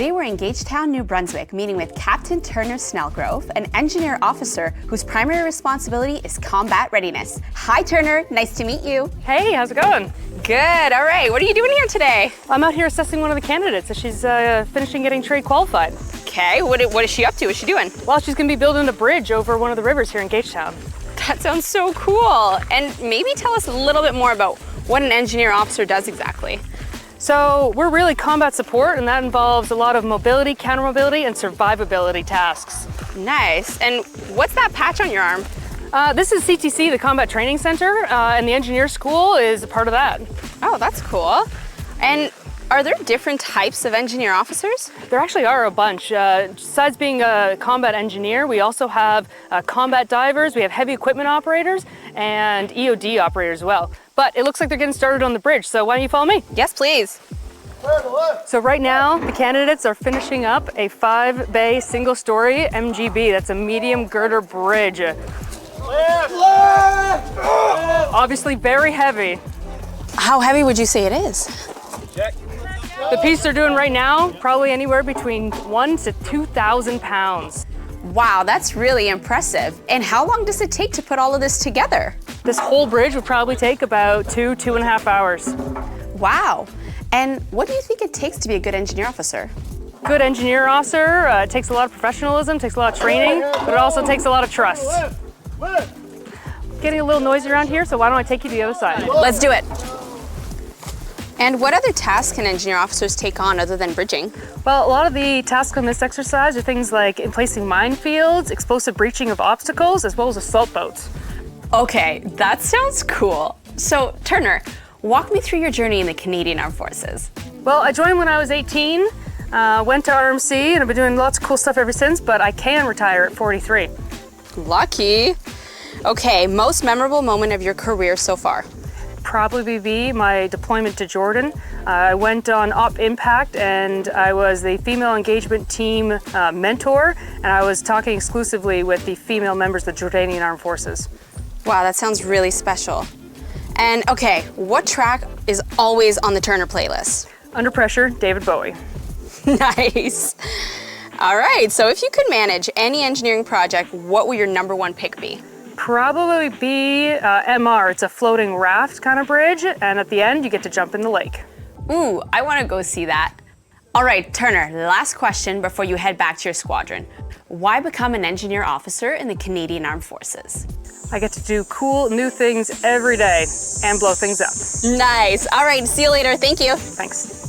Today we're in Gagetown, New Brunswick, meeting with Captain Turner Snellgrove, an engineer officer whose primary responsibility is combat readiness. Hi Turner, nice to meet you. Hey, how's it going? Good, all right. What are you doing here today? I'm out here assessing one of the candidates as she's finishing getting trade qualified. Okay, what is she up to? What's she doing? Well, she's gonna be building a bridge over one of the rivers here in Gagetown. That sounds so cool. And maybe tell us a little bit more about what an engineer officer does exactly. So we're really combat support, and that involves a lot of mobility, counter-mobility, and survivability tasks. Nice. And what's that patch on your arm? This is CTC, the Combat Training Center, and the engineer school is a part of that. Oh, that's cool. And are there different types of engineer officers? There actually are a bunch. Besides being a combat engineer, we also have combat divers, we have heavy equipment operators, and EOD operators as well. But it looks like they're getting started on the bridge, so why don't you follow me? Yes, please. So right now, the candidates are finishing up a 5-bay single-story MGB. That's a medium girder bridge. Obviously very heavy. How heavy would you say it is? The piece they're doing right now, probably anywhere between 1,000 to 2,000 pounds. Wow, that's really impressive. And how long does it take to put all of this together? This whole bridge would probably take about 2.5 hours. Wow. And what do you think it takes to be a good engineer officer? Good engineer officer, it takes a lot of professionalism, takes a lot of training, but it also takes a lot of trust. Getting a little noisy around here, so why don't I take you to the other side? Let's do it. And what other tasks can engineer officers take on other than bridging? Well, a lot of the tasks on this exercise are things like placing minefields, explosive breaching of obstacles, as well as assault boats. Okay, that sounds cool. So, Turner, walk me through your journey in the Canadian Armed Forces. Well, I joined when I was 18, went to RMC, and I've been doing lots of cool stuff ever since, but I can retire at 43. Lucky. Okay, most memorable moment of your career so far? Probably be my deployment to Jordan. I went on Op Impact and I was the female engagement team mentor, and I was talking exclusively with the female members of the Jordanian Armed Forces. Wow, that sounds really special. And okay, what track is always on the Turner playlist? Under Pressure, David Bowie. Nice. All right, so if you could manage any engineering project, what would your #1 pick be? Probably be MR. It's a floating raft kind of bridge, and at the end you get to jump in the lake. Ooh, I want to go see that. All right, Turner, last question before you head back to your squadron. Why become an engineer officer in the Canadian Armed Forces? I get to do cool new things every day and blow things up. Nice. All right, see you later. Thank you. Thanks.